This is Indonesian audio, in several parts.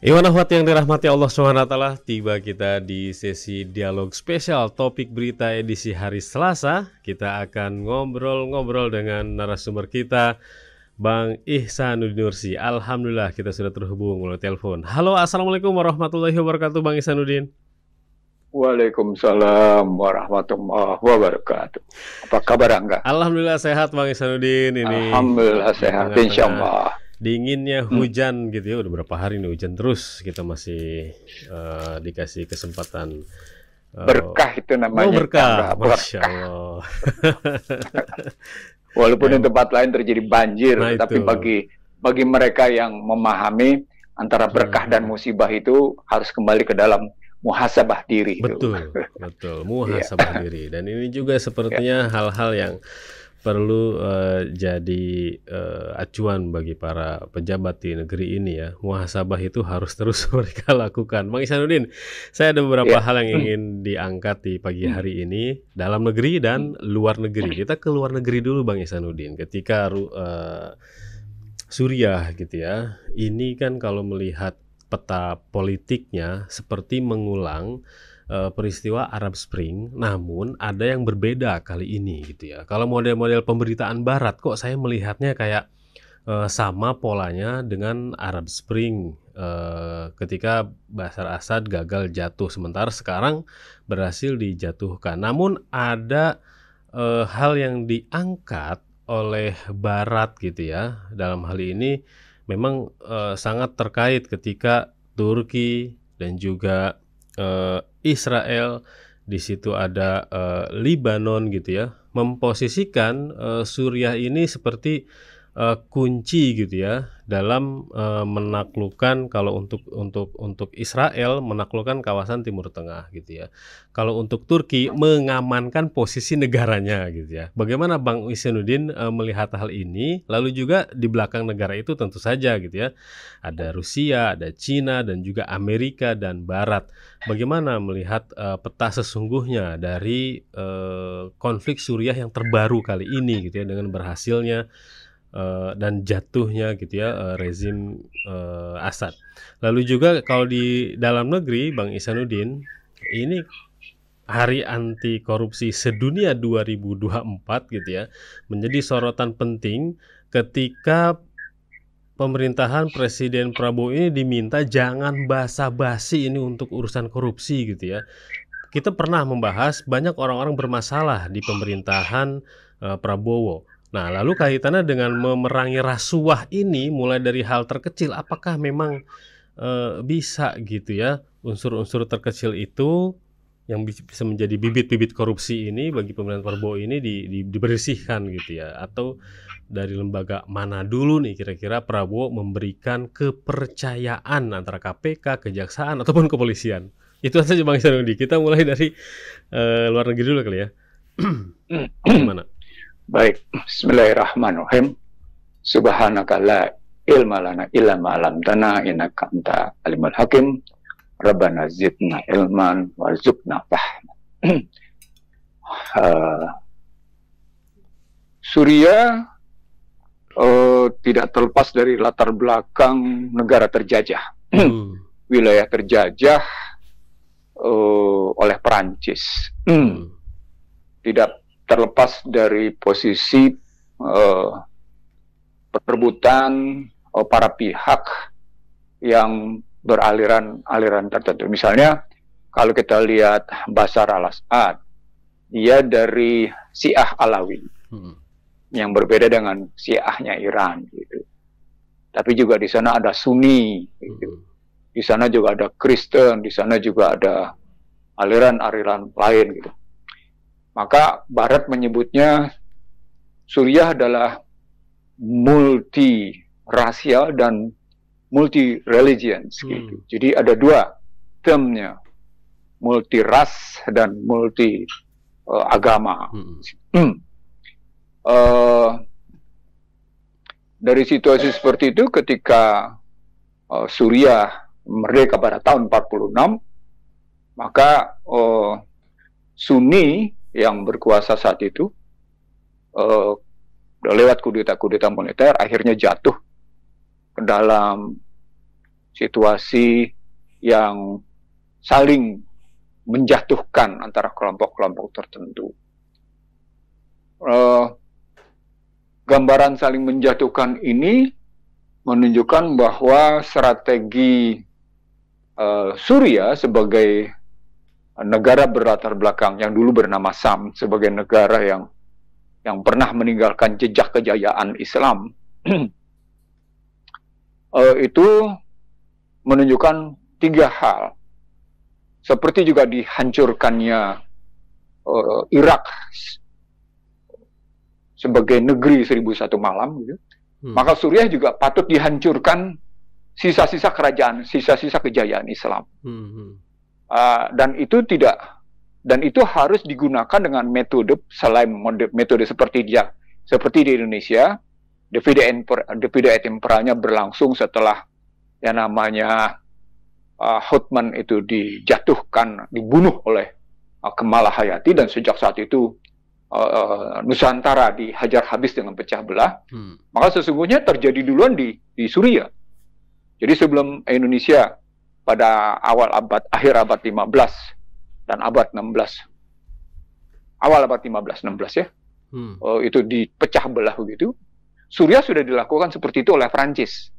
Iwan Ahwat yang dirahmati Allah SWT, tiba kita di sesi dialog spesial topik berita edisi hari Selasa. Kita akan ngobrol-ngobrol dengan narasumber kita, Bang Ihsanuddin Nursi. Alhamdulillah kita sudah terhubung melalui telepon. Halo, Assalamualaikum warahmatullahi wabarakatuh, Bang Ihsanuddin. Waalaikumsalam warahmatullahi wabarakatuh. Apa kabar Angga? Alhamdulillah sehat, Bang Ihsanuddin. Ini Alhamdulillah sehat, insya Allah. Dinginnya hujan gitu ya, udah berapa hari nih hujan terus. Kita masih dikasih kesempatan berkah itu namanya. Oh, berkah, Masya Allah. Walaupun di tempat lain terjadi banjir, Nah, tapi itu. bagi mereka yang memahami antara berkah dan musibah itu harus kembali ke dalam muhasabah diri. Betul, betul, muhasabah diri. Dan ini juga sepertinya hal-hal yang perlu jadi acuan bagi para pejabat di negeri ini ya. Muhasabah itu harus terus mereka lakukan. Bang Ihsanuddin, saya ada beberapa hal yang ingin diangkat di pagi hari ini, dalam negeri dan luar negeri. Kita ke luar negeri dulu, Bang Ihsanuddin. Ketika Suriah gitu ya, ini kan kalau melihat peta politiknya seperti mengulang peristiwa Arab Spring, namun ada yang berbeda kali ini gitu ya. Kalau model-model pemberitaan Barat, kok saya melihatnya kayak sama polanya dengan Arab Spring ketika Bashar Assad gagal jatuh, sementara sekarang berhasil dijatuhkan. Namun ada hal yang diangkat oleh Barat gitu ya. Dalam hal ini memang sangat terkait ketika Turki dan juga Israel, di situ ada Libanon gitu ya, memposisikan Suriah ini seperti kunci gitu ya dalam menaklukkan, kalau untuk Israel menaklukkan kawasan Timur Tengah gitu ya. Kalau untuk Turki mengamankan posisi negaranya gitu ya. Bagaimana Bang Ihsanuddin melihat hal ini? Lalu juga di belakang negara itu tentu saja gitu ya, ada Rusia, ada Cina, dan juga Amerika dan Barat. Bagaimana melihat peta sesungguhnya dari konflik Suriah yang terbaru kali ini gitu ya, dengan berhasilnya dan jatuhnya gitu ya rezim Assad. Lalu juga kalau di dalam negeri, Bang Ihsanuddin, ini Hari Anti Korupsi Sedunia 2024 gitu ya, menjadi sorotan penting ketika pemerintahan Presiden Prabowo ini diminta jangan basa-basi ini untuk urusan korupsi gitu ya. Kita pernah membahas banyak orang-orang bermasalah di pemerintahan Prabowo. Nah, lalu kaitannya dengan memerangi rasuah ini mulai dari hal terkecil, apakah memang bisa gitu ya unsur-unsur terkecil itu yang bisa menjadi bibit-bibit korupsi ini bagi pemerintahan Prabowo ini dibersihkan gitu ya? Atau dari lembaga mana dulu nih kira-kira Prabowo memberikan kepercayaan antara KPK, kejaksaan ataupun kepolisian? Itu saja Bang Ihsanuddin. Kita mulai dari luar negeri dulu kali ya. Gimana? Baik, bismillahirrahmanirrahim. Subhanaka la ilma lana illa ma 'allamtana innaka anta alimul hakim. Rabbana zidna ilman warzuqna fahman. Suriah tidak terlepas dari latar belakang negara terjajah. Wilayah terjajah oleh Perancis. Tidak terlepas dari posisi perebutan para pihak yang beraliran tertentu. Misalnya kalau kita lihat Bashar al-Assad, dia dari Syiah Alawi, yang berbeda dengan Syiahnya Iran gitu. Tapi juga di sana ada Sunni gitu. Di sana juga ada Kristen, di sana juga ada aliran-aliran lain gitu. Maka Barat menyebutnya Suriah adalah multi-rasial dan multi-religions gitu. Jadi ada dua termnya, multi-ras dan multi-agama. Dari situasi seperti itu, ketika Suriah merdeka pada tahun 46, maka Sunni yang berkuasa saat itu lewat kudeta militer akhirnya jatuh ke dalam situasi yang saling menjatuhkan antara kelompok-kelompok tertentu. Gambaran saling menjatuhkan ini menunjukkan bahwa strategi Suriah sebagai negara berlatar belakang yang dulu bernama Sam, sebagai negara yang pernah meninggalkan jejak kejayaan Islam, itu menunjukkan tiga hal. Seperti juga dihancurkannya Irak sebagai negeri 1001 malam, gitu. Maka Suriah juga patut dihancurkan sisa-sisa kerajaan, sisa-sisa kejayaan Islam. Dan itu harus digunakan dengan metode selain metode seperti di Indonesia. Divide et imperanya berlangsung setelah yang namanya Hotman itu dijatuhkan, dibunuh oleh Kemal Hayati, dan sejak saat itu Nusantara dihajar habis dengan pecah belah. Maka sesungguhnya terjadi duluan di Suriah. Jadi sebelum Indonesia pada akhir abad 15 dan abad 16, awal abad 15-16 ya, itu dipecah belah begitu. Suriah sudah dilakukan seperti itu oleh Prancis.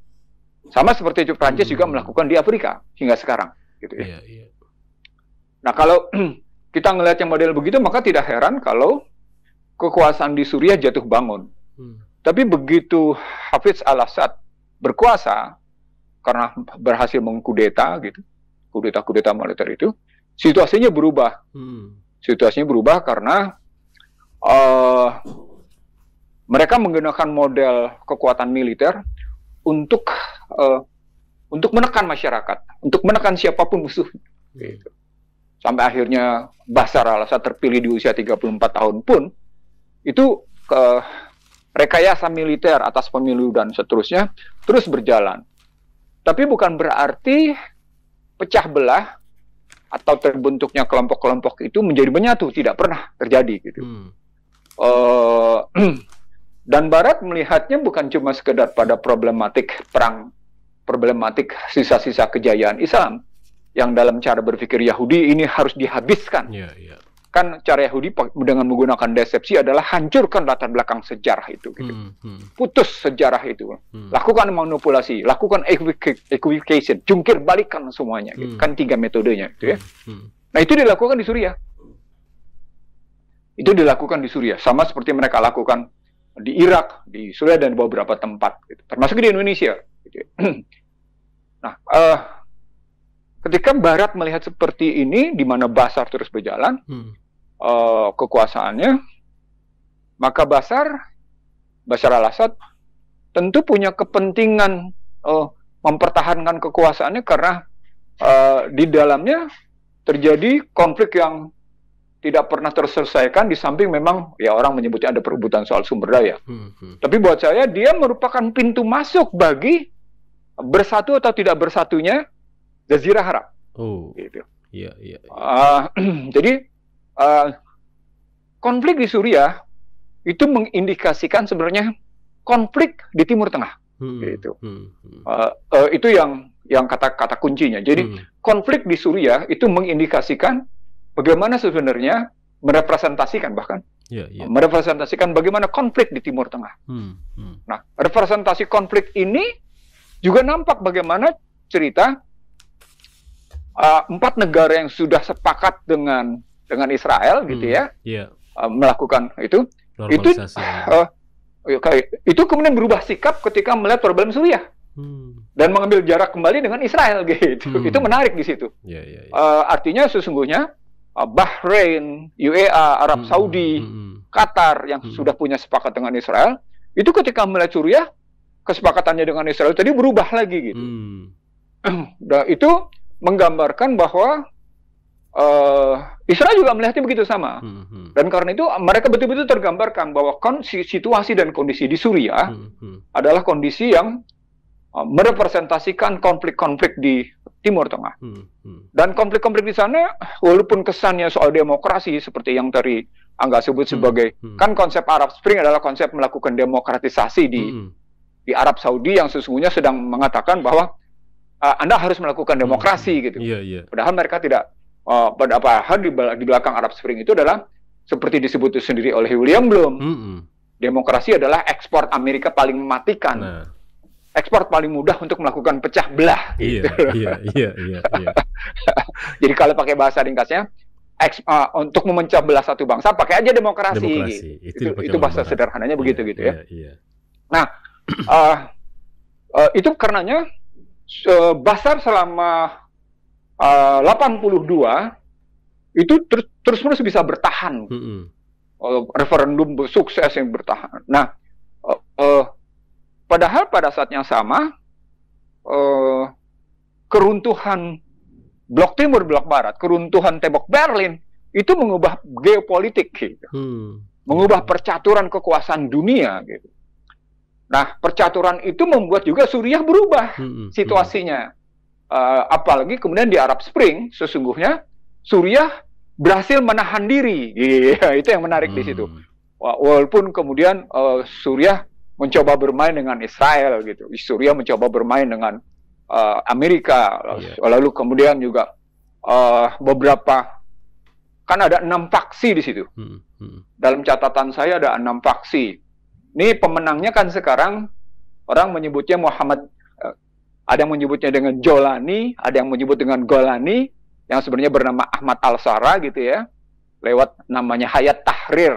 Sama seperti itu Prancis juga melakukan di Afrika hingga sekarang, gitu ya. Nah, kalau kita ngelihat yang model begitu, maka tidak heran kalau kekuasaan di Suriah jatuh bangun. Tapi begitu Hafiz al-Assad berkuasa karena berhasil mengkudeta, gitu, kudeta militer itu, situasinya berubah. Situasinya berubah karena mereka menggunakan model kekuatan militer untuk menekan masyarakat, untuk menekan siapapun musuh. Gitu. Sampai akhirnya Bashar al-Assad terpilih di usia 34 tahun pun, itu rekayasa militer atas pemilu dan seterusnya terus berjalan. Tapi bukan berarti pecah belah atau terbentuknya kelompok-kelompok itu menjadi menyatu, tidak pernah terjadi, gitu. Dan Barat melihatnya bukan cuma sekedar pada problematik perang, problematik sisa-sisa kejayaan Islam yang dalam cara berpikir Yahudi ini harus dihabiskan. Kan cara Yahudi dengan menggunakan desepsi adalah hancurkan latar belakang sejarah itu, gitu. Putus sejarah itu, lakukan manipulasi, lakukan equivocation, jungkir balikan semuanya, gitu. Kan 3 metodenya, gitu ya. Nah, itu dilakukan di Suriah. Itu dilakukan di Suriah, sama seperti mereka lakukan di Irak, di Suriah, dan beberapa tempat, gitu. Termasuk di Indonesia, gitu. Nah, ketika Barat melihat seperti ini, di mana Bashar terus berjalan kekuasaannya, maka Bashar al-Assad tentu punya kepentingan mempertahankan kekuasaannya karena di dalamnya terjadi konflik yang tidak pernah terselesaikan, di samping memang ya orang menyebutnya ada perebutan soal sumber daya. Tapi buat saya dia merupakan pintu masuk bagi bersatu atau tidak bersatunya Jazirah Arab. Gitu. Jadi konflik di Suriah itu mengindikasikan sebenarnya konflik di Timur Tengah. Gitu. Itu yang kata kuncinya. Jadi konflik di Suriah itu mengindikasikan bagaimana sebenarnya merepresentasikan merepresentasikan bagaimana konflik di Timur Tengah. Nah, representasi konflik ini juga nampak bagaimana cerita 4 negara yang sudah sepakat dengan Israel, gitu ya, melakukan itu kemudian berubah sikap ketika melihat problem Suriah dan mengambil jarak kembali dengan Israel, gitu. Itu menarik di situ. Artinya sesungguhnya Bahrain, UAE, Arab Saudi, Qatar yang sudah punya sepakat dengan Israel, itu ketika melihat Suriah, kesepakatannya dengan Israel tadi berubah lagi, gitu. Dan itu menggambarkan bahwa Israel juga melihatnya begitu sama. Dan karena itu mereka betul-betul tergambarkan bahwa situasi dan kondisi di Suriah adalah kondisi yang merepresentasikan konflik-konflik di Timur Tengah. Dan konflik-konflik di sana, walaupun kesannya soal demokrasi seperti yang tadi Angga sebut sebagai, kan konsep Arab Spring adalah konsep melakukan demokratisasi di Arab Saudi yang sesungguhnya sedang mengatakan bahwa Anda harus melakukan demokrasi gitu. Iya, iya. Padahal mereka tidak. Padahal di belakang Arab Spring itu adalah seperti disebut sendiri oleh William Bloom. Demokrasi adalah ekspor Amerika paling mematikan. Nah. Ekspor paling mudah untuk melakukan pecah belah. Gitu. Iya. Jadi kalau pakai bahasa ringkasnya, untuk memecah belah satu bangsa pakai aja demokrasi. Gitu. Itu bahasa sederhananya begitu gitu ya. Iya. Nah, itu karenanya Bashar selama 82 itu terus-menerus bisa bertahan. Referendum sukses yang bertahan. Nah, padahal pada saat yang sama keruntuhan Blok Timur, Blok Barat, keruntuhan tembok Berlin itu mengubah geopolitik gitu. Mengubah percaturan kekuasaan dunia gitu. Nah, percaturan itu membuat juga Suriah berubah situasinya. Apalagi kemudian di Arab Spring sesungguhnya Suriah berhasil menahan diri. Itu yang menarik di situ. Walaupun kemudian Suriah mencoba bermain dengan Israel gitu. Suriah mencoba bermain dengan Amerika. Lalu kemudian juga beberapa, kan ada 6 faksi di situ. Dalam catatan saya ada 6 faksi. Ini pemenangnya kan sekarang orang menyebutnya Muhammad, ada yang menyebutnya dengan Jolani, ada yang menyebut dengan Golani, yang sebenarnya bernama Ahmad Al-Sara gitu ya, lewat namanya Hayat Tahrir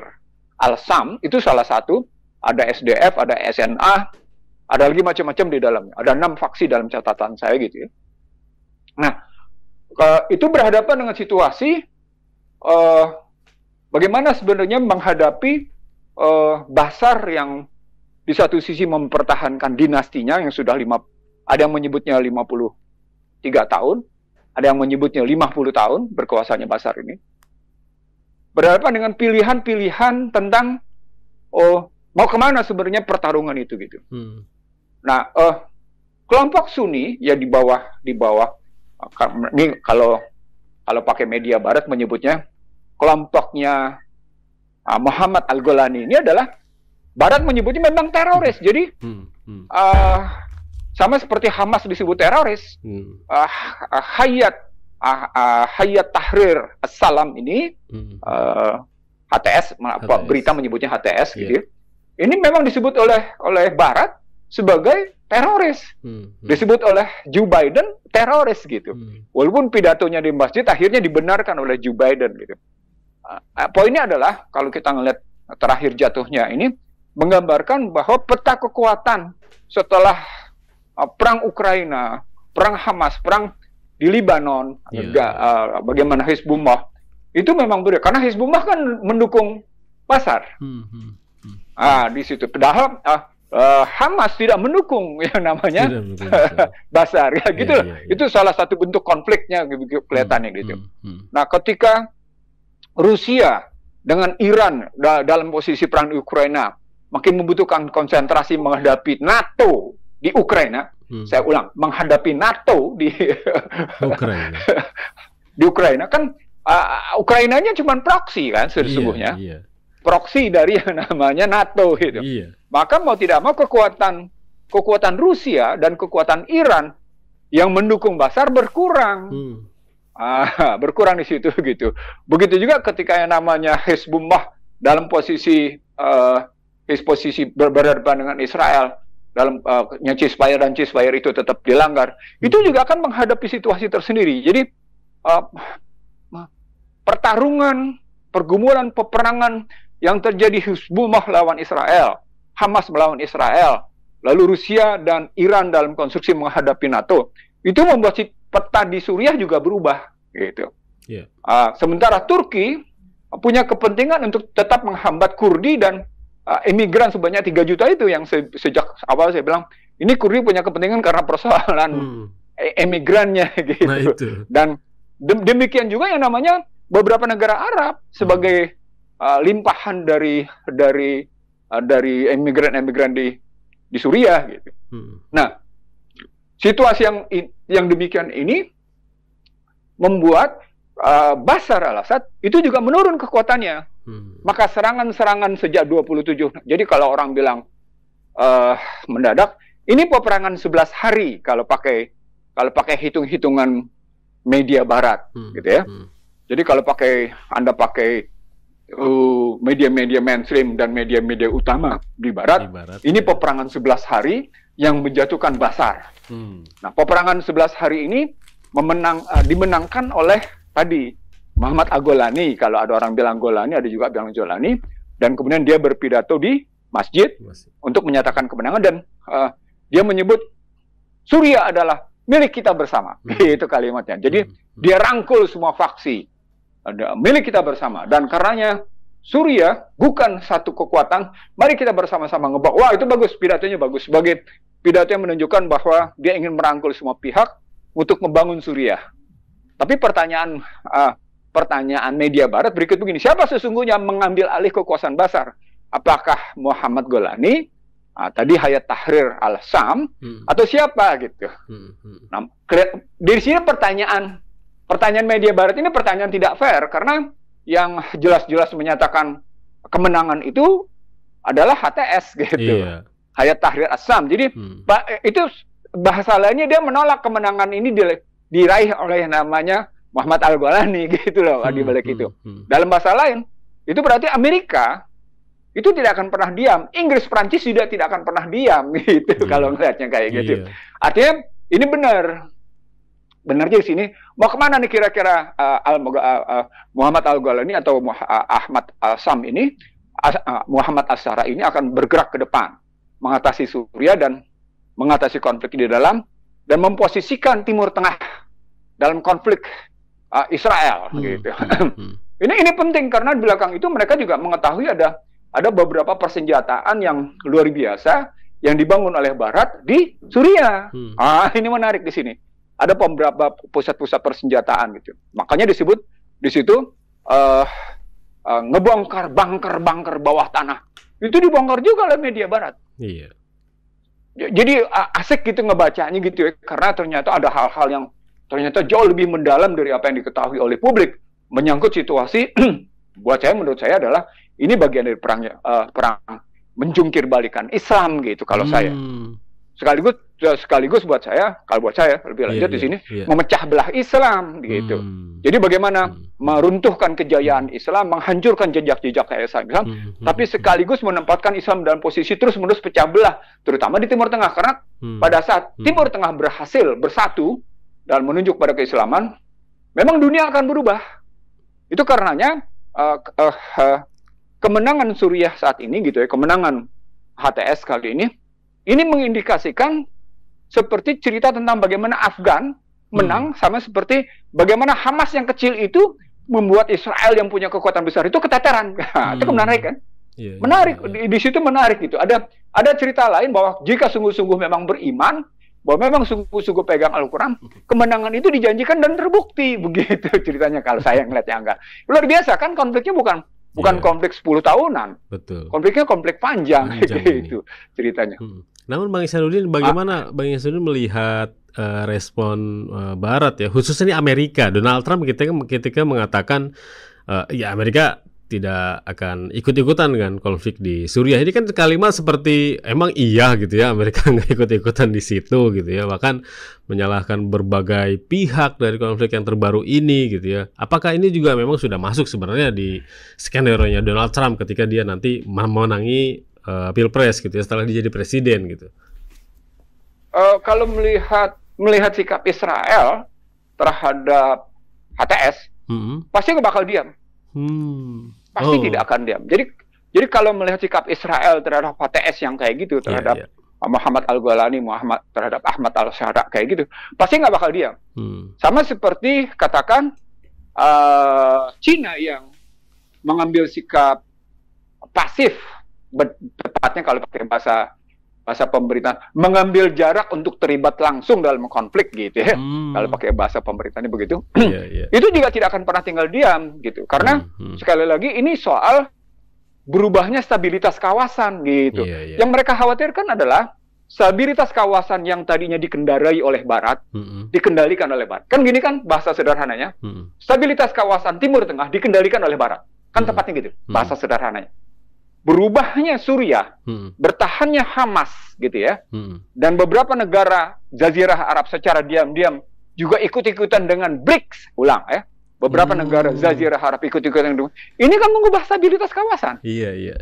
Al-Sam, itu salah satu. Ada SDF, ada SNA, ada lagi macam-macam di dalamnya. Ada 6 faksi dalam catatan saya gitu ya. Nah, itu berhadapan dengan situasi bagaimana sebenarnya menghadapi Bashar yang di satu sisi mempertahankan dinastinya yang sudah ada yang menyebutnya 53 tahun, ada yang menyebutnya 50 tahun berkuasanya Bashar ini. Berhadapan dengan pilihan-pilihan tentang mau kemana sebenarnya pertarungan itu gitu. Nah, kelompok Sunni ya di bawah ini kalau pakai media Barat menyebutnya kelompoknya Muhammad Al-Golani ini adalah Barat menyebutnya memang teroris. Jadi sama seperti Hamas disebut teroris, Hayat Tahrir As-Salam ini HTS, berita menyebutnya HTS gitu. Ini memang disebut oleh Barat sebagai teroris. Disebut oleh Joe Biden teroris gitu. Walaupun pidatonya di masjid akhirnya dibenarkan oleh Joe Biden gitu. Poinnya adalah kalau kita ngelihat terakhir jatuhnya ini menggambarkan bahwa peta kekuatan setelah perang Ukraina, perang Hamas, perang di Libanon, bagaimana Hizbullah itu memang berbeda karena Hizbullah kan mendukung Bashar. Di situ padahal Hamas tidak mendukung yang namanya Bashar ya gitu. Itu salah satu bentuk konfliknya kelihatannya gitu. Nah, ketika Rusia dengan Iran dalam posisi perang di Ukraina makin membutuhkan konsentrasi menghadapi NATO di Ukraina, saya ulang, menghadapi NATO di Ukraina. Di Ukraina kan Ukrainanya cuma proksi kan sesungguhnya. Proksi dari yang namanya NATO gitu. Maka mau tidak mau kekuatan Rusia dan kekuatan Iran yang mendukung Bashar berkurang. Berkurang di situ gitu. Begitu juga ketika yang namanya Hizbullah dalam posisi berhadapan dengan Israel dalam ceasefire dan ceasefire itu tetap dilanggar. Itu juga akan menghadapi situasi tersendiri. Jadi pergumulan peperangan yang terjadi Hizbullah lawan Israel, Hamas melawan Israel, lalu Rusia dan Iran dalam konstruksi menghadapi NATO, itu membuat peta di Suriah juga berubah gitu. Sementara Turki punya kepentingan untuk tetap menghambat Kurdi dan imigran sebanyak 3 juta itu yang sejak awal saya bilang ini Kurdi punya kepentingan karena persoalan imigrannya gitu. Nah, itu. Dan demikian juga yang namanya beberapa negara Arab sebagai limpahan dari imigran di Suriah gitu. Nah, situasi yang demikian ini membuat Bashar al-Assad itu juga menurun kekuatannya. Maka serangan-serangan sejak 27. Jadi kalau orang bilang mendadak, ini peperangan 11 hari kalau pakai kalau pakai hitung-hitungan media Barat, gitu ya. Jadi kalau Anda pakai media-media mainstream dan media-media utama di Barat, ini peperangan 11 hari yang menjatuhkan Bashar. Nah, peperangan 11 hari ini dimenangkan oleh tadi Muhammad Al-Golani. Kalau ada orang bilang Golani, ada juga bilang Jolani. Dan kemudian dia berpidato di masjid untuk menyatakan kemenangan, dan dia menyebut Suriah adalah milik kita bersama. Itu kalimatnya. Jadi dia rangkul semua faksi. Ada milik kita bersama, dan karenanya Suriah bukan satu kekuatan. Mari kita bersama-sama ngebawa. Wah, itu bagus, pidatonya bagus. Sebagai pidato yang menunjukkan bahwa dia ingin merangkul semua pihak untuk membangun Suriah. Tapi pertanyaan media Barat berikut begini: siapa sesungguhnya mengambil alih kekuasaan Bashar? Apakah Muhammad Golani, tadi Hayat Tahrir al-Sham, atau siapa gitu? Nah, dari sini pertanyaan media Barat ini pertanyaan tidak fair, karena yang jelas-jelas menyatakan kemenangan itu adalah HTS gitu. Iya. Hayat Tahrir al-Sham. Jadi itu bahasa lainnya dia menolak kemenangan ini diraih oleh namanya Muhammad Al-Golani gitu loh di balik itu. Dalam bahasa lain, itu berarti Amerika itu tidak akan pernah diam. Inggris, Prancis juga tidak akan pernah diam gitu kalau ngelihatnya kayak gitu. Artinya ini benar di sini. Mau kemana nih kira-kira Muhammad Al-Golani atau Ahmad Al-Sham ini, Muhammad Al-Shara ini akan bergerak ke depan, mengatasi Suriah dan mengatasi konflik di dalam, dan memposisikan Timur Tengah dalam konflik Israel gitu. Ini penting karena di belakang itu mereka juga mengetahui ada beberapa persenjataan yang luar biasa yang dibangun oleh Barat di Suriah. Ini menarik di sini. Ada beberapa pusat-pusat persenjataan gitu. Makanya disebut di situ ngebongkar bunker bawah tanah. Itu dibongkar juga oleh media Barat. Iya. Jadi asik gitu ngebacanya gitu ya, karena ternyata ada hal-hal yang ternyata jauh lebih mendalam dari apa yang diketahui oleh publik menyangkut situasi. Menurut saya adalah ini bagian dari perang menjungkir balikan Islam gitu kalau saya. Sekaligus buat saya lebih lanjut di sini memecah belah Islam gitu. Jadi bagaimana meruntuhkan kejayaan Islam, menghancurkan jejak-jejak Islam, tapi sekaligus menempatkan Islam dalam posisi terus-menerus pecah belah, terutama di Timur Tengah, karena pada saat Timur Tengah berhasil bersatu dan menunjuk pada keislaman, memang dunia akan berubah. Itu karenanya kemenangan Suriah saat ini gitu ya, kemenangan HTS kali ini mengindikasikan seperti cerita tentang bagaimana Afgan menang, sama seperti bagaimana Hamas yang kecil itu membuat Israel yang punya kekuatan besar itu keteteran. Itu menarik kan? Menarik. Di situ menarik gitu. Ada cerita lain bahwa jika sungguh-sungguh memang beriman, bahwa memang sungguh-sungguh pegang Al-Quran, kemenangan itu dijanjikan dan terbukti. Begitu ceritanya kalau saya ngeliatnya Angga. Luar biasa kan, konfliknya bukan konflik 10 tahunan. Betul. Konfliknya konflik panjang gitu ceritanya. Namun Bang Ihsanuddin, bagaimana Bang Ihsanuddin melihat respon Barat ya, khususnya Amerika? Donald Trump ketika mengatakan ya Amerika tidak akan ikut-ikutan dengan konflik di Suriah. Ini kan kalimat seperti emang iya gitu ya, Amerika nggak ikut-ikutan di situ gitu ya, bahkan menyalahkan berbagai pihak dari konflik yang terbaru ini gitu ya. Apakah ini juga memang sudah masuk sebenarnya di skenario-nya Donald Trump ketika dia nanti memenangi Pilpres gitu ya, setelah dia jadi presiden gitu? Kalau melihat sikap Israel terhadap HTS, pasti nggak bakal diam. Pasti tidak akan diam. Jadi kalau melihat sikap Israel terhadap HTS yang kayak gitu, terhadap Muhammad Al-Golani, terhadap Ahmad Al-Shara kayak gitu, pasti nggak bakal diam. Sama seperti katakan Cina yang mengambil sikap pasif, tepatnya kalau pakai bahasa pemerintahan, mengambil jarak untuk terlibat langsung dalam konflik gitu ya. Kalau pakai bahasa pemerintahnya begitu, itu juga tidak akan pernah tinggal diam gitu. Karena sekali lagi ini soal berubahnya stabilitas kawasan gitu. Yang mereka khawatirkan adalah stabilitas kawasan yang tadinya dikendarai oleh Barat, dikendalikan oleh Barat. Kan gini kan bahasa sederhananya, stabilitas kawasan Timur Tengah dikendalikan oleh Barat. Kan tepatnya gitu, bahasa sederhananya. berubahnya Suriah, bertahannya Hamas gitu ya, dan beberapa negara Jazirah Arab secara diam-diam juga ikut-ikutan dengan BRICS, ulang ya, beberapa negara Jazirah Arab ikut-ikutan dengan, ini kan mengubah stabilitas kawasan. Iya.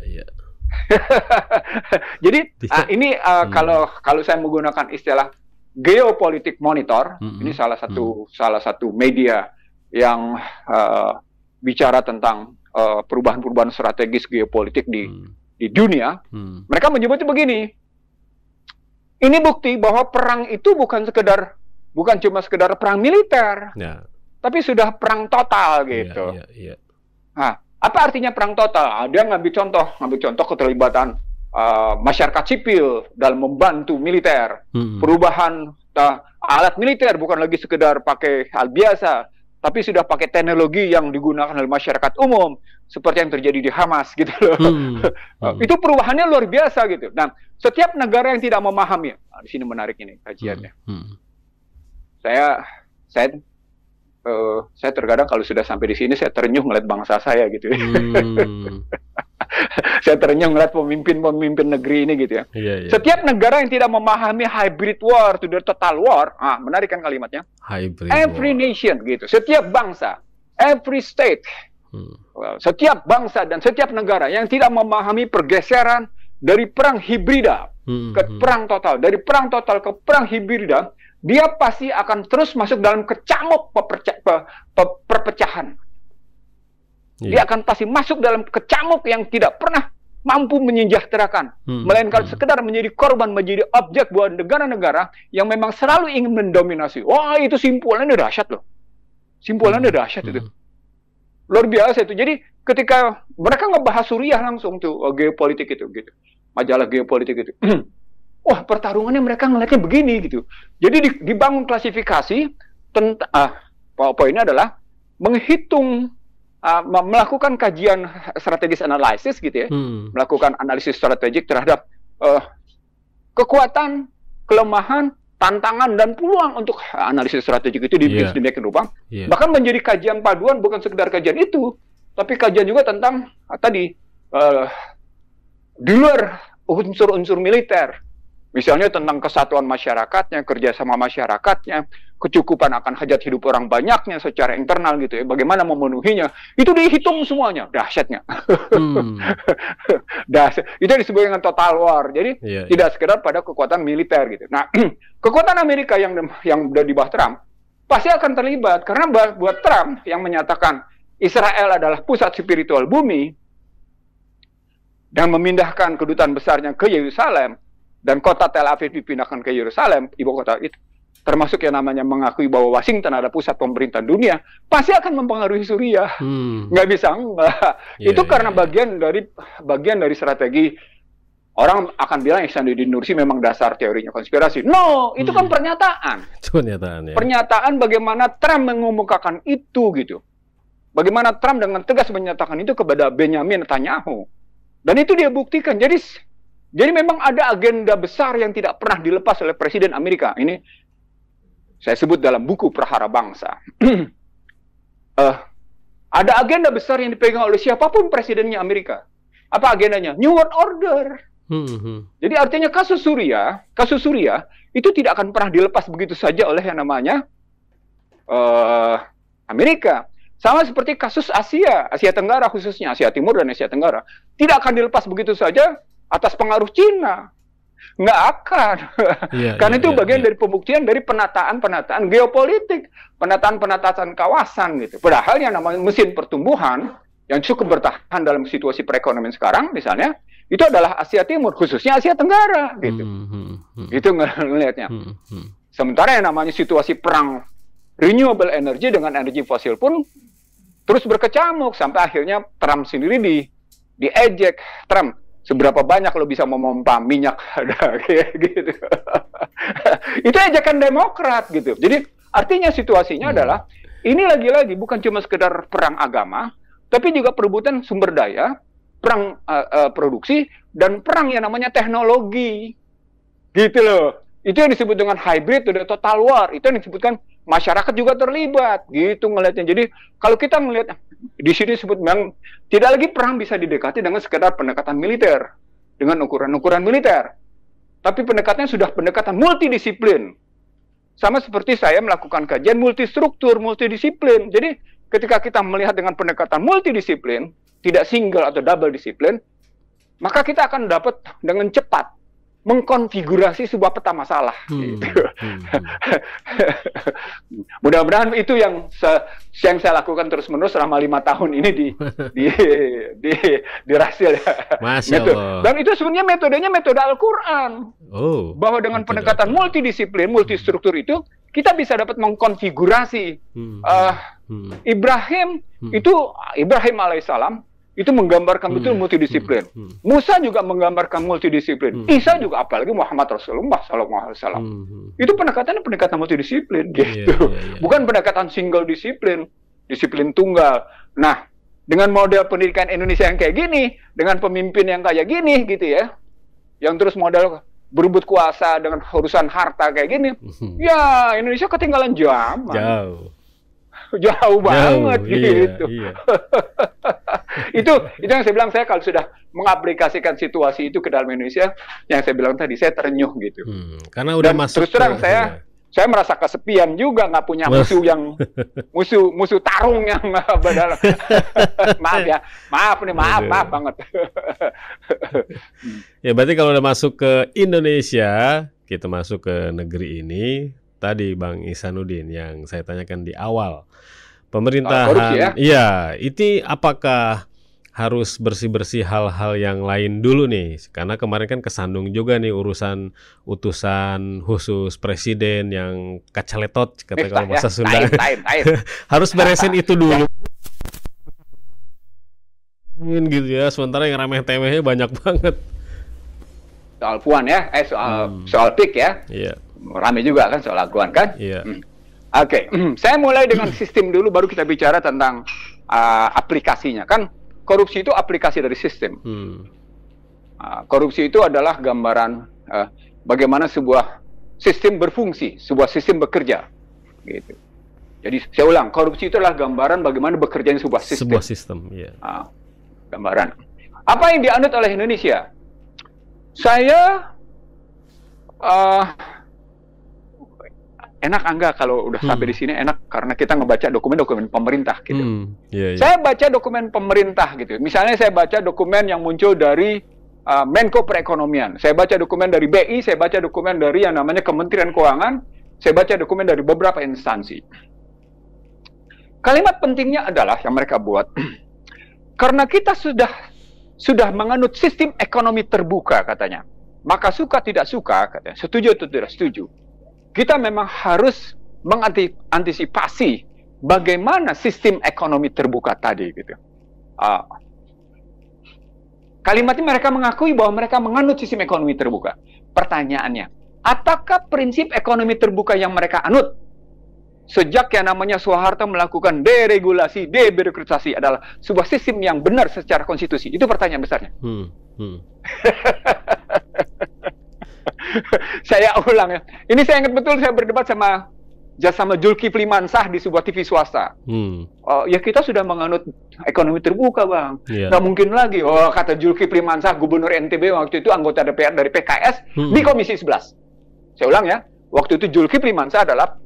Jadi ini kalau saya menggunakan istilah geopolitik monitor, ini salah satu media yang bicara tentang perubahan-perubahan strategis geopolitik di dunia. Mereka menyebutnya begini, ini bukti bahwa perang itu bukan cuma sekedar perang militer, tapi sudah perang total gitu. Nah, apa artinya perang total? Dia ngambil contoh keterlibatan masyarakat sipil dalam membantu militer, perubahan alat militer bukan lagi sekedar pakai hal biasa, tapi sudah pakai teknologi yang digunakan oleh masyarakat umum, seperti yang terjadi di Hamas gitu loh. Itu perubahannya luar biasa gitu. Nah, setiap negara yang tidak memahami, di sini menarik ini kajiannya. Saya terkadang kalau sudah sampai di sini saya terenyuh ngeliat bangsa saya gitu. Saya terenyuh ngeliat pemimpin negeri ini gitu ya. Setiap negara yang tidak memahami hybrid war to the total war, menarik kan kalimatnya? Every nation gitu. Setiap bangsa, every state, setiap bangsa dan setiap negara yang tidak memahami pergeseran dari perang hibrida ke perang total, dari perang total ke perang hibrida, dia pasti akan terus masuk dalam kecamuk perpecahan. Dia akan pasti masuk dalam kecamuk yang tidak pernah mampu menyejahterakan, melainkan sekedar menjadi korban, menjadi objek buat negara-negara yang memang selalu ingin mendominasi. Wah, itu simpulannya dahsyat loh. Simpulannya dahsyat itu. Luar biasa itu. Jadi ketika mereka ngebahas Suriah langsung tuh geopolitik itu gitu. Majalah geopolitik itu. Wah, pertarungannya mereka ngeliatnya begini gitu. Jadi dibangun klasifikasi tentang poinnya adalah menghitung, melakukan kajian strategis analisis gitu ya, melakukan analisis strategik terhadap kekuatan, kelemahan, tantangan dan peluang untuk analisis strategik itu dibikin sedemikian rupa. Bahkan menjadi kajian paduan, bukan sekedar kajian itu, tapi kajian juga tentang tadi di luar unsur-unsur militer. Misalnya tentang kesatuan masyarakatnya, kerjasama masyarakatnya, kecukupan akan hajat hidup orang banyaknya secara internal gitu ya, bagaimana memenuhinya, itu dihitung semuanya, dahsyatnya. Itu disebut dengan total war. Jadi tidak sekedar pada kekuatan militer gitu. Nah, kekuatan Amerika yang di bawah Trump pasti akan terlibat, karena buat Trump yang menyatakan Israel adalah pusat spiritual bumi dan memindahkan kedutaan besarnya ke Yerusalem, dan kota Tel Aviv dipindahkan ke Yerusalem, ibu kota itu, termasuk yang namanya mengakui bahwa Washington adalah pusat pemerintahan dunia, pasti akan mempengaruhi Suriah. Nggak bisa enggak. Itu karena bagian dari strategi. Orang akan bilang Ihsanuddin Nursi memang dasar teorinya konspirasi. No, itu kan pernyataan. Pernyataan bagaimana Trump mengemukakan itu gitu. Bagaimana Trump dengan tegas menyatakan itu kepada Benjamin Netanyahu. Dan itu dia buktikan. Jadi memang ada agenda besar yang tidak pernah dilepas oleh Presiden Amerika. Ini saya sebut dalam buku Prahara Bangsa. Ada agenda besar yang dipegang oleh siapapun presidennya Amerika. Apa agendanya? New World Order. Jadi artinya kasus Suriah itu tidak akan pernah dilepas begitu saja oleh yang namanya Amerika. Sama seperti kasus Asia Tenggara khususnya, Asia Timur dan Asia Tenggara. Tidak akan dilepas begitu saja atas pengaruh Cina. Nggak akan. Karena itu bagian dari pembuktian dari penataan geopolitik, penataan kawasan gitu. Padahal yang namanya mesin pertumbuhan yang cukup bertahan dalam situasi perekonomian sekarang misalnya, itu adalah Asia Timur, khususnya Asia Tenggara gitu. Itu ngelihatnya. Sementara yang namanya situasi perang renewable energy dengan energi fosil pun terus berkecamuk sampai akhirnya Trump sendiri diejek. Trump, seberapa banyak lo bisa memompa minyak kayak gitu. Itu ejekan Demokrat gitu. Jadi artinya situasinya adalah ini lagi-lagi bukan cuma sekedar perang agama, tapi juga perebutan sumber daya, perang produksi, dan perang yang namanya teknologi. Gitu loh. Itu yang disebut dengan hybrid atau total war. Itu yang disebutkan masyarakat juga terlibat, gitu ngelihatnya. Jadi kalau kita melihat di sini disebut memang tidak lagi perang bisa didekati dengan sekedar pendekatan militer, dengan ukuran-ukuran militer, tapi pendekatannya sudah pendekatan multidisiplin. Sama seperti saya melakukan kajian multistruktur, multidisiplin. Jadi ketika kita melihat dengan pendekatan multidisiplin, tidak single atau double disiplin, maka kita akan dapat dengan cepat mengkonfigurasi sebuah peta masalah. Gitu. Mudah-mudahan itu yang saya lakukan terus-menerus selama 5 tahun ini di Rasil. Masya Allah. Dan itu sebenarnya metodenya metode Al-Quran. Bahwa dengan pendekatan multidisiplin, multistruktur itu, kita bisa dapat mengkonfigurasi Ibrahim alaihissalam itu menggambarkan betul multidisiplin. Musa juga menggambarkan multidisiplin. Isa juga, apalagi Muhammad Rasulullah SAW. Itu pendekatan multidisiplin, gitu. Bukan pendekatan single disiplin, disiplin tunggal. Nah, dengan model pendidikan Indonesia yang kayak gini, dengan pemimpin yang kayak gini, gitu ya, yang terus model berebut kuasa dengan urusan harta kayak gini, ya Indonesia ketinggalan zaman. Jauh banget gitu. Iya. itu yang saya bilang, saya kalau sudah mengaplikasikan situasi itu ke dalam Indonesia, yang saya bilang tadi, saya terenyuh gitu. Karena udah masuk. Terus terang saya merasa kesepian juga, nggak punya musuh yang musuh tarung yang badal. maaf banget. Ya berarti kalau udah masuk ke Indonesia, kita masuk ke negeri ini. Tadi Bang Ihsanuddin yang saya tanyakan di awal, pemerintahan, iya, itu apakah harus bersih-bersih hal-hal yang lain dulu nih? Karena kemarin kan kesandung juga nih urusan utusan khusus presiden yang kacaletot, kata kalau bahasa Sunda. Harus beresin itu dulu. Gitu ya, sementara yang remeh-temehnya banyak banget. Soal puan ya, soal PIK ya. Iya. Rame juga kan soal aguan kan? Iya. Oke. Saya mulai dengan sistem dulu, baru kita bicara tentang aplikasinya. Kan korupsi itu aplikasi dari sistem. Korupsi itu adalah gambaran bagaimana sebuah sistem berfungsi, sebuah sistem bekerja. Gitu. Jadi saya ulang, korupsi itu adalah gambaran bagaimana bekerjanya sebuah sistem. Sebuah sistem, iya. Gambaran. Apa yang dianut oleh Indonesia? Saya enak enggak kalau udah sampai di sini, enak karena kita ngebaca dokumen-dokumen pemerintah gitu. Saya baca dokumen pemerintah gitu. Misalnya saya baca dokumen yang muncul dari Menko Perekonomian, saya baca dokumen dari BI, saya baca dokumen dari yang namanya Kementerian Keuangan, saya baca dokumen dari beberapa instansi. Kalimat pentingnya adalah yang mereka buat, karena kita sudah menganut sistem ekonomi terbuka katanya, maka suka tidak suka katanya, setuju atau tidak setuju, kita memang harus mengantisipasi bagaimana sistem ekonomi terbuka tadi gitu. Kalimatnya mereka mengakui bahwa mereka menganut sistem ekonomi terbuka. Pertanyaannya, apakah prinsip ekonomi terbuka yang mereka anut sejak yang namanya Soeharto melakukan deregulasi, debirokratisasi adalah sebuah sistem yang benar secara konstitusi? Itu pertanyaan besarnya. Saya ulang ya. Ini saya ingat betul, saya berdebat sama Zulkifli Mansah di sebuah TV swasta. Ya kita sudah menganut ekonomi terbuka, Bang. Nggak mungkin lagi. Kata Zulkifli Mansah, Gubernur NTB waktu itu, anggota DPR dari PKS di Komisi 11. Saya ulang ya. Waktu itu Zulkifli Mansah adalah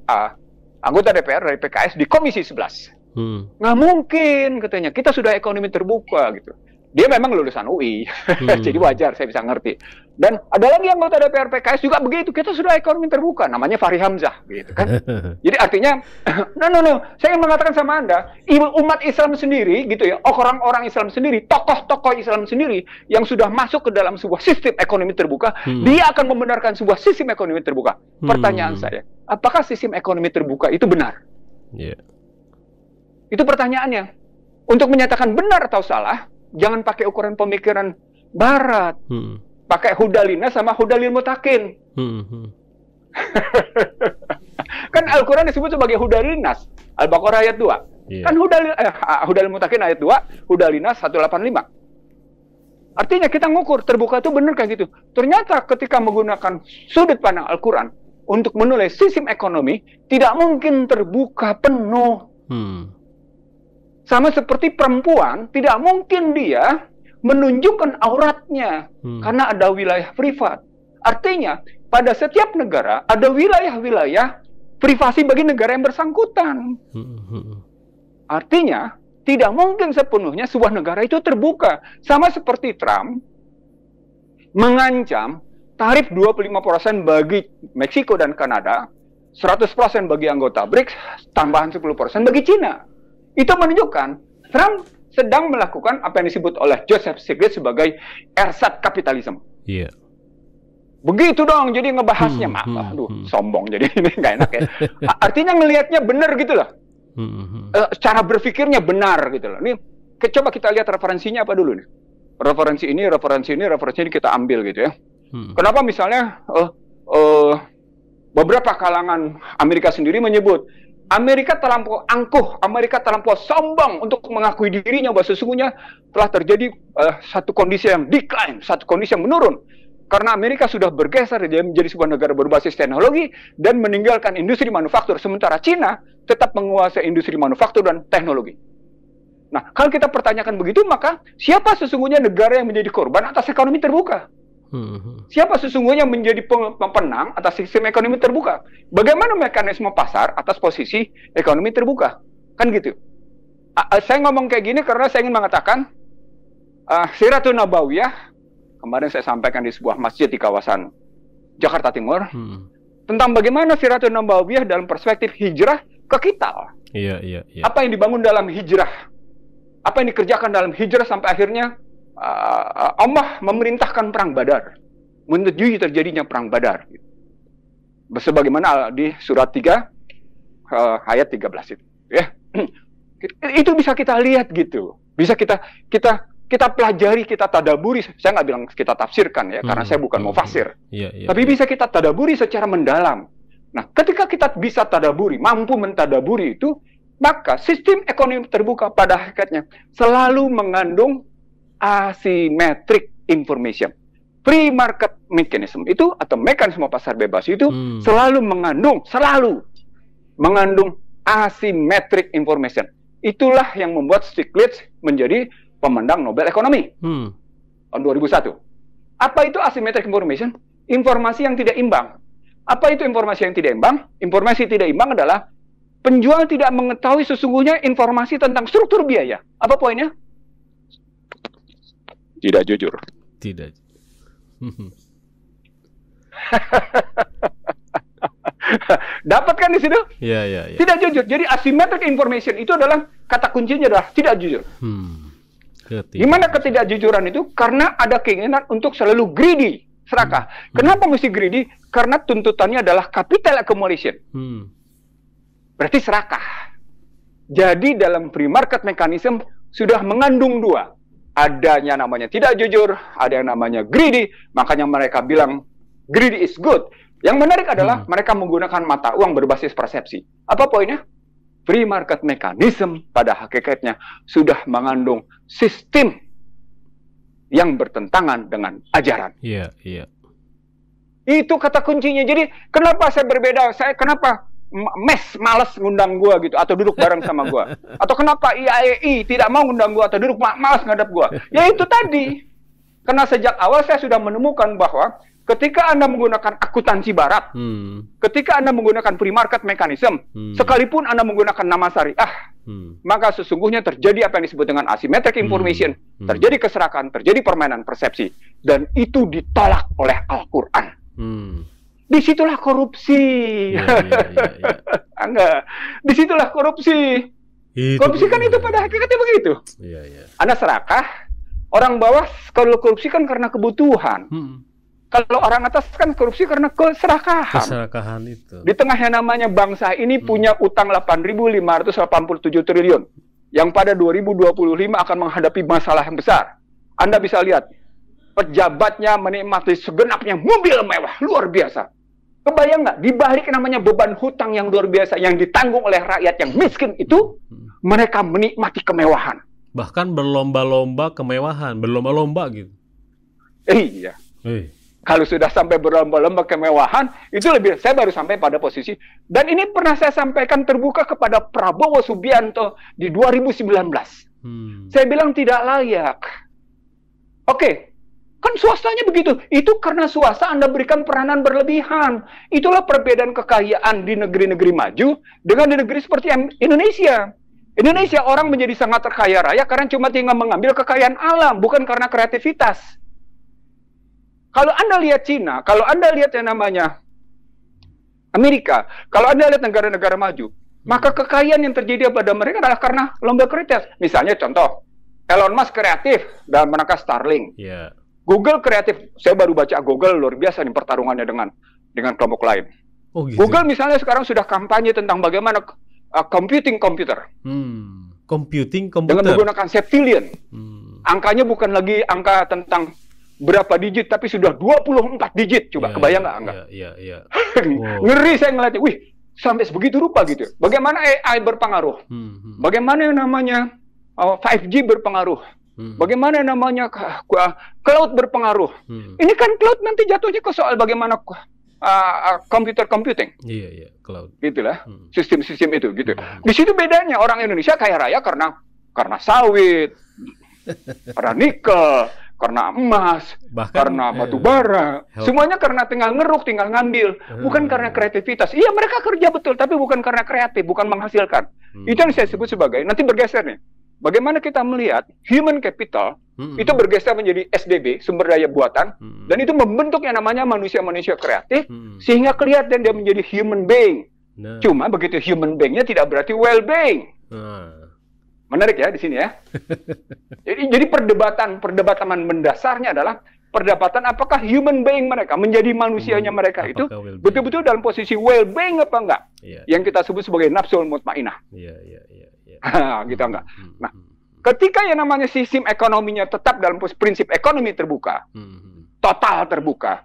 anggota DPR dari PKS di Komisi 11. Nggak mungkin katanya. Kita sudah ekonomi terbuka gitu. Dia memang lulusan UI, jadi wajar saya bisa ngerti. Dan ada lagi anggota DPR PKS juga begitu, kita sudah ekonomi terbuka, namanya Fahri Hamzah, gitu kan. Jadi artinya, no, saya ingin mengatakan sama Anda, umat Islam sendiri, gitu ya, orang-orang Islam sendiri, tokoh-tokoh Islam sendiri, yang sudah masuk ke dalam sebuah sistem ekonomi terbuka, dia akan membenarkan sebuah sistem ekonomi terbuka. Pertanyaan saya, apakah sistem ekonomi terbuka itu benar? Itu pertanyaannya. Untuk menyatakan benar atau salah, jangan pakai ukuran pemikiran Barat. Pakai Hudalina sama Hudalil Mutakin. Kan Al-Quran disebut sebagai Hudalinas. Al-Baqarah ayat 2. Kan Hudalil Mutakin ayat 2, Hudalinas 185. Artinya kita ngukur terbuka itu benar kayak gitu. Ternyata ketika menggunakan sudut pandang Al-Quran untuk menilai sistem ekonomi tidak mungkin terbuka penuh. Sama seperti perempuan, tidak mungkin dia menunjukkan auratnya karena ada wilayah privat. Artinya, pada setiap negara ada wilayah-wilayah privasi bagi negara yang bersangkutan. Artinya, tidak mungkin sepenuhnya sebuah negara itu terbuka. Sama seperti Trump mengancam tarif 25% bagi Meksiko dan Kanada, 100% bagi anggota BRICS, tambahan 10% bagi Cina. Itu menunjukkan Trump sedang melakukan apa yang disebut oleh Joseph Stiglitz sebagai ersatz kapitalisme. Iya. Begitu dong, jadi ngebahasnya, aduh, sombong, jadi ini nggak enak ya. Artinya ngelihatnya benar gitu loh. Cara berpikirnya benar gitu loh. Ini coba kita lihat referensinya apa dulu nih. Referensi ini kita ambil gitu ya. Kenapa misalnya beberapa kalangan Amerika sendiri menyebut Amerika terlampau angkuh, Amerika terlampau sombong untuk mengakui dirinya bahwa sesungguhnya telah terjadi satu kondisi yang decline, satu kondisi yang menurun. Karena Amerika sudah bergeser menjadi sebuah negara berbasis teknologi dan meninggalkan industri manufaktur. Sementara Cina tetap menguasai industri manufaktur dan teknologi. Nah, kalau kita pertanyakan begitu, maka siapa sesungguhnya negara yang menjadi korban atas ekonomi terbuka? Siapa sesungguhnya menjadi pemenang atas sistem ekonomi terbuka? Bagaimana mekanisme pasar atas posisi ekonomi terbuka? Kan gitu. Saya ngomong kayak gini karena saya ingin mengatakan Siratun Nabawiyah kemarin saya sampaikan di sebuah masjid di kawasan Jakarta Timur tentang bagaimana Siratun Nabawiyah dalam perspektif hijrah ke kita. Iya. Apa yang dibangun dalam hijrah? Apa yang dikerjakan dalam hijrah sampai akhirnya Allah memerintahkan perang Badar, menyetujui terjadinya perang Badar. Sebagaimana di surat 3 ayat 13 itu. Ya. Itu bisa kita lihat gitu. Bisa kita pelajari, kita tadaburi. Saya nggak bilang kita tafsirkan ya, karena saya bukan mufasir. Tapi bisa kita tadaburi secara mendalam. Nah, ketika kita bisa tadaburi, mampu mentadaburi itu, maka sistem ekonomi terbuka pada hakikatnya selalu mengandung asymmetric information. Free market mechanism itu atau mekanisme pasar bebas itu selalu mengandung asymmetric information. Itulah yang membuat Stiglitz menjadi pemandang Nobel Ekonomi tahun 2001. Apa itu asymmetric information? Informasi yang tidak imbang. Apa itu informasi yang tidak imbang? Informasi tidak imbang adalah penjual tidak mengetahui sesungguhnya informasi tentang struktur biaya. Apa poinnya? Tidak jujur. Tidak. Dapat kan di situ? Iya. Tidak jujur. Jadi asymmetric information itu adalah kata kuncinya adalah tidak jujur. Gimana ketidakjujuran itu? Karena ada keinginan untuk selalu greedy, serakah. Kenapa mesti greedy? Karena tuntutannya adalah capital accumulation. Berarti serakah. Jadi dalam free market mechanism sudah mengandung dua. Adanya namanya tidak jujur, ada yang namanya greedy. Makanya mereka bilang greedy is good. Yang menarik adalah mereka menggunakan mata uang berbasis persepsi. Apa poinnya? Free market mechanism pada hakikatnya sudah mengandung sistem yang bertentangan dengan ajaran. Iya. Itu kata kuncinya. Jadi kenapa saya berbeda? Kenapa males ngundang gua gitu atau duduk bareng sama gua? Atau kenapa IAEI tidak mau ngundang gua atau duduk malas ngadap gua? Ya itu tadi. Karena sejak awal saya sudah menemukan bahwa ketika Anda menggunakan akuntansi barat, ketika Anda menggunakan free market mechanism, sekalipun Anda menggunakan nama syariah, maka sesungguhnya terjadi apa yang disebut dengan asymmetric information, terjadi keserakahan, terjadi permainan persepsi, dan itu ditolak oleh Al-Quran. Disitulah korupsi. Enggak. Disitulah korupsi. Korupsi kan itu pada hakikatnya begitu. Anda serakah, orang bawah kalau korupsi kan karena kebutuhan. Kalau orang atas kan korupsi karena keserakahan. Keserakahan itu. Di tengahnya namanya bangsa ini punya utang 8.587 triliun. Yang pada 2025 akan menghadapi masalah yang besar. Anda bisa lihat, pejabatnya menikmati segenapnya mobil mewah, luar biasa. Kebayang nggak? Di balik namanya beban hutang yang luar biasa yang ditanggung oleh rakyat yang miskin itu, mereka menikmati kemewahan. Bahkan berlomba-lomba kemewahan, berlomba-lomba gitu. Iya. Kalau sudah sampai berlomba-lomba kemewahan, itu saya baru sampai pada posisi. Dan ini pernah saya sampaikan terbuka kepada Prabowo Subianto di 2019. Saya bilang tidak layak. Oke, kan swastanya begitu. Itu karena swasta Anda berikan peranan berlebihan. Itulah perbedaan kekayaan di negeri-negeri maju dengan di negeri seperti Indonesia. Indonesia orang menjadi sangat terkaya raya karena cuma tinggal mengambil kekayaan alam, bukan karena kreativitas. Kalau Anda lihat Cina, kalau Anda lihat yang namanya Amerika, kalau Anda lihat negara-negara maju, maka kekayaan yang terjadi pada mereka adalah karena lomba kreatif. Misalnya contoh, Elon Musk kreatif dalam menangkap Starlink. Google kreatif. Saya baru baca Google, luar biasa nih pertarungannya dengan kelompok lain. Oh, gitu. Google misalnya sekarang sudah kampanye tentang bagaimana computing komputer. Computing komputer. Dengan menggunakan septillion. Angkanya bukan lagi angka tentang berapa digit, tapi sudah 24 digit. Coba kebayang nggak, Angga? Ngeri saya ngeliatnya. Wih, sampai sebegitu rupa gitu. Bagaimana AI berpengaruh? Bagaimana yang namanya 5G berpengaruh? Bagaimana yang namanya cloud berpengaruh? Ini kan cloud nanti jatuhnya ke soal bagaimana computer computing. Cloud. Gitulah, sistem-sistem itu gitu. Di situ bedanya orang Indonesia kaya raya karena sawit, karena nikel, karena emas, karena batu bara, semuanya karena tinggal ngeruk, tinggal ngambil, bukan karena kreativitas. Iya, mereka kerja betul, tapi bukan karena kreatif, bukan menghasilkan. Itu yang saya sebut sebagai, nanti bergeser nih. Bagaimana kita melihat human capital itu bergeser menjadi SDB, sumber daya buatan, dan itu membentuk yang namanya manusia-manusia kreatif, sehingga kelihatan dia menjadi human being. Cuma begitu human being-nya tidak berarti well-being. Menarik ya di sini ya. Jadi perdebatan mendasarnya adalah perdebatan apakah human being mereka, menjadi manusianya mereka itu betul-betul dalam posisi well-being apa enggak? Yang kita sebut sebagai nafsul mutmainah. Gitu enggak? Nah, ketika yang namanya sistem ekonominya tetap dalam prinsip ekonomi terbuka, total terbuka,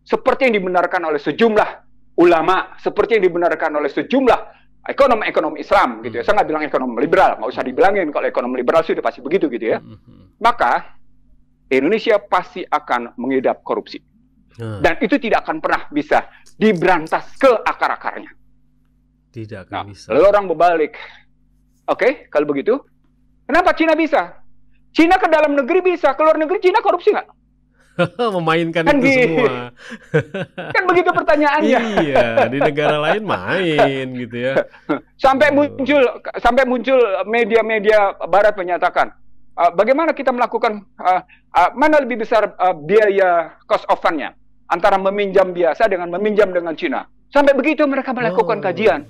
seperti yang dibenarkan oleh sejumlah ulama, seperti yang dibenarkan oleh sejumlah ekonomi Islam gitu ya. Saya nggak bilang ekonomi liberal, nggak usah dibilangin kalau ekonomi liberal sudah pasti begitu gitu ya. Maka Indonesia pasti akan mengidap korupsi. Dan itu tidak akan pernah bisa diberantas ke akar-akarnya. Tidak akan bisa. Lalu orang berbalik. Oke, kalau begitu, kenapa Cina bisa? Cina ke dalam negeri bisa, ke luar negeri Cina korupsi nggak? Memainkan kan itu semua. Kan begitu pertanyaannya. Iya, di negara lain main gitu ya. Sampai muncul media-media barat menyatakan, bagaimana kita melakukan mana lebih besar biaya cost of fund-nya antara meminjam biasa dengan meminjam dengan Cina. Sampai begitu mereka melakukan kajian.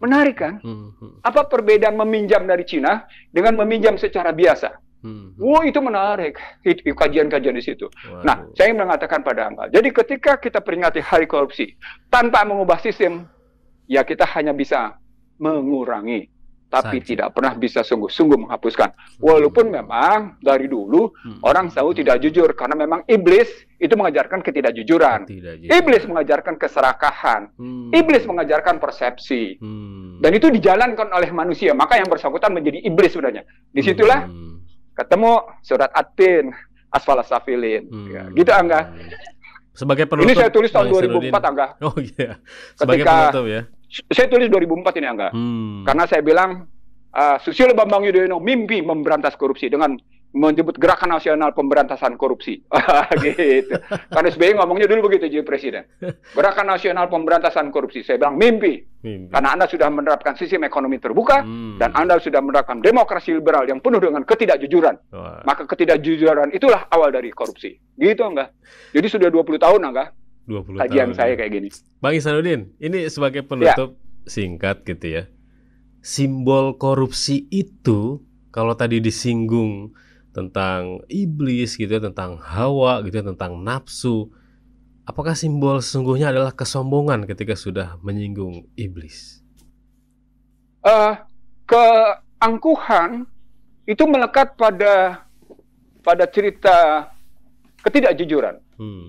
Menarik kan? Apa perbedaan meminjam dari Cina dengan meminjam secara biasa? Itu menarik, itu kajian-kajian di situ. Nah, saya ingin mengatakan pada Angga, jadi ketika kita peringati hari korupsi, tanpa mengubah sistem, ya kita hanya bisa mengurangi, tapi tidak pernah bisa sungguh-sungguh menghapuskan. Walaupun memang dari dulu orang selalu tidak jujur, karena memang iblis itu mengajarkan ketidakjujuran. Iblis mengajarkan keserakahan. Iblis mengajarkan persepsi. Dan itu dijalankan oleh manusia, maka yang bersangkutan menjadi iblis sebenarnya. Disitulah ketemu surat At-Tin, Asfalas Safilin. Gitu Angga. Sebagai penutup. Ini saya tulis tahun 2004 Angga. Oh iya. Sebagai penutup ya. Saya tulis 2004 ini Angga. Karena saya bilang Susilo Bambang Yudhoyono mimpi memberantas korupsi dengan menyebut Gerakan Nasional Pemberantasan Korupsi. Gitu. Karena SBY ngomongnya dulu begitu jadi presiden. Gerakan Nasional Pemberantasan Korupsi. Saya bilang mimpi. Karena Anda sudah menerapkan sistem ekonomi terbuka dan Anda sudah menerapkan demokrasi liberal yang penuh dengan ketidakjujuran. Maka ketidakjujuran itulah awal dari korupsi. Gitu enggak? Jadi sudah 20 tahun enggak? 20 kajian tahun. saya kayak gini. Bang Ihsanuddin, ini sebagai penutup singkat gitu ya. Simbol korupsi itu kalau tadi disinggung tentang iblis gitu ya, tentang hawa gitu ya, tentang nafsu. Apakah simbol sesungguhnya adalah kesombongan ketika sudah menyinggung iblis? Keangkuhan itu melekat pada cerita ketidakjujuran,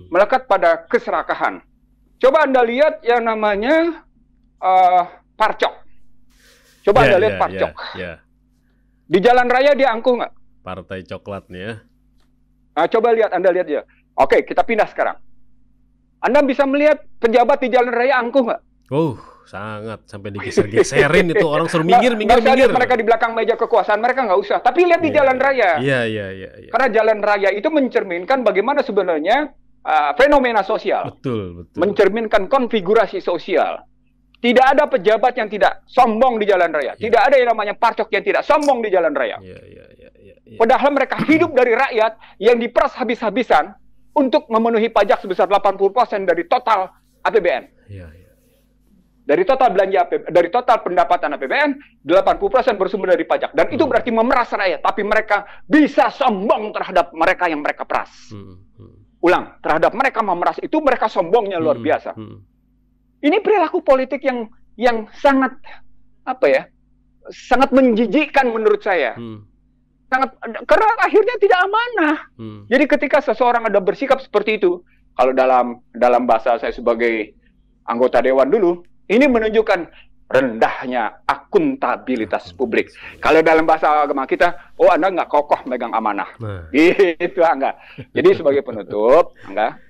melekat pada keserakahan. Coba Anda lihat yang namanya Parcok. Coba Anda lihat Parcok. Di jalan raya dia angkuh nggak? Partai coklatnya. Coba lihat, Anda lihat ya. Oke, kita pindah sekarang. Anda bisa melihat pejabat di jalan raya angkuh nggak? Sangat. Sampai digeser-geserin itu orang suruh minggir. Nggak usah lihat mereka di belakang meja kekuasaan, mereka nggak usah. Tapi lihat di jalan raya. Iya. Karena jalan raya itu mencerminkan bagaimana sebenarnya fenomena sosial. Betul. Mencerminkan konfigurasi sosial. Tidak ada pejabat yang tidak sombong di jalan raya. Tidak ada yang namanya parcok yang tidak sombong di jalan raya. Padahal mereka hidup dari rakyat yang diperas habis-habisan untuk memenuhi pajak sebesar 80% dari total APBN. Dari total belanja dari total pendapatan APBN, 80% bersumber dari pajak. Dan itu berarti memeras rakyat. Tapi mereka bisa sombong terhadap mereka yang mereka peras. Ulang, terhadap mereka memeras itu mereka sombongnya luar biasa. Ini perilaku politik yang sangat sangat menjijikkan menurut saya. Karena akhirnya tidak amanah. Jadi ketika seseorang ada bersikap seperti itu, kalau dalam bahasa saya sebagai anggota dewan dulu, ini menunjukkan rendahnya akuntabilitas publik. Kalau dalam bahasa agama kita, Anda nggak kokoh megang amanah. Gitu, enggak. Jadi sebagai penutup, enggak.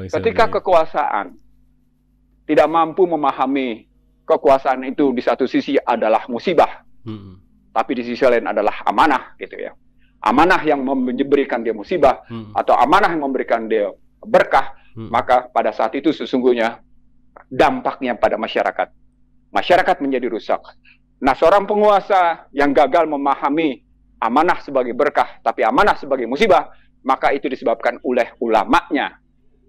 Ketika kekuasaan tidak mampu memahami kekuasaan itu di satu sisi adalah musibah, tapi di sisi lain adalah amanah, gitu ya. Amanah yang memberikan dia musibah, atau amanah yang memberikan dia berkah, maka pada saat itu sesungguhnya dampaknya pada masyarakat. Masyarakat menjadi rusak. Nah, seorang penguasa yang gagal memahami amanah sebagai berkah, tapi amanah sebagai musibah, maka itu disebabkan oleh ulamanya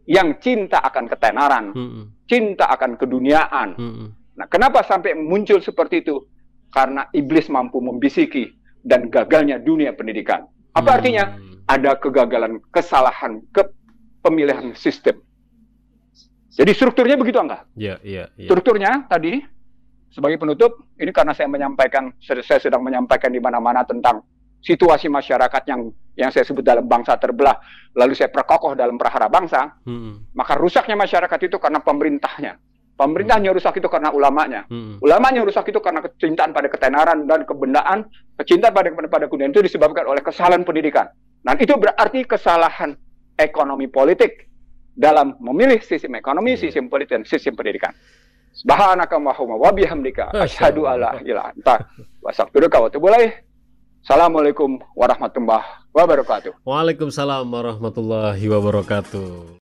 yang cinta akan ketenaran, cinta akan keduniaan. Nah, kenapa sampai muncul seperti itu? Karena iblis mampu membisiki dan gagalnya dunia pendidikan. Apa artinya? Ada kegagalan, kesalahan, pemilihan sistem. Jadi strukturnya begitu, Angga? Iya. Strukturnya tadi, sebagai penutup, ini karena saya sedang menyampaikan di mana-mana tentang situasi masyarakat yang saya sebut dalam bangsa terbelah, lalu saya perkokoh dalam prahara bangsa, maka rusaknya masyarakat itu karena pemerintahnya. Pemerintahnya rusak itu karena ulamanya. Ulamanya rusak itu karena kecintaan pada ketenaran dan kebendaan, kecintaan pada kebudayaan itu disebabkan oleh kesalahan pendidikan. Nah, itu berarti kesalahan ekonomi politik dalam memilih sistem ekonomi, sistem politik, dan sistem pendidikan. Subhanakallahumma wa bihamdika asyhadu alla ilaha illa anta wa astaghfiruka wa atubu ilaik. Assalamualaikum warahmatullahi wabarakatuh. Waalaikumsalam warahmatullahi wabarakatuh.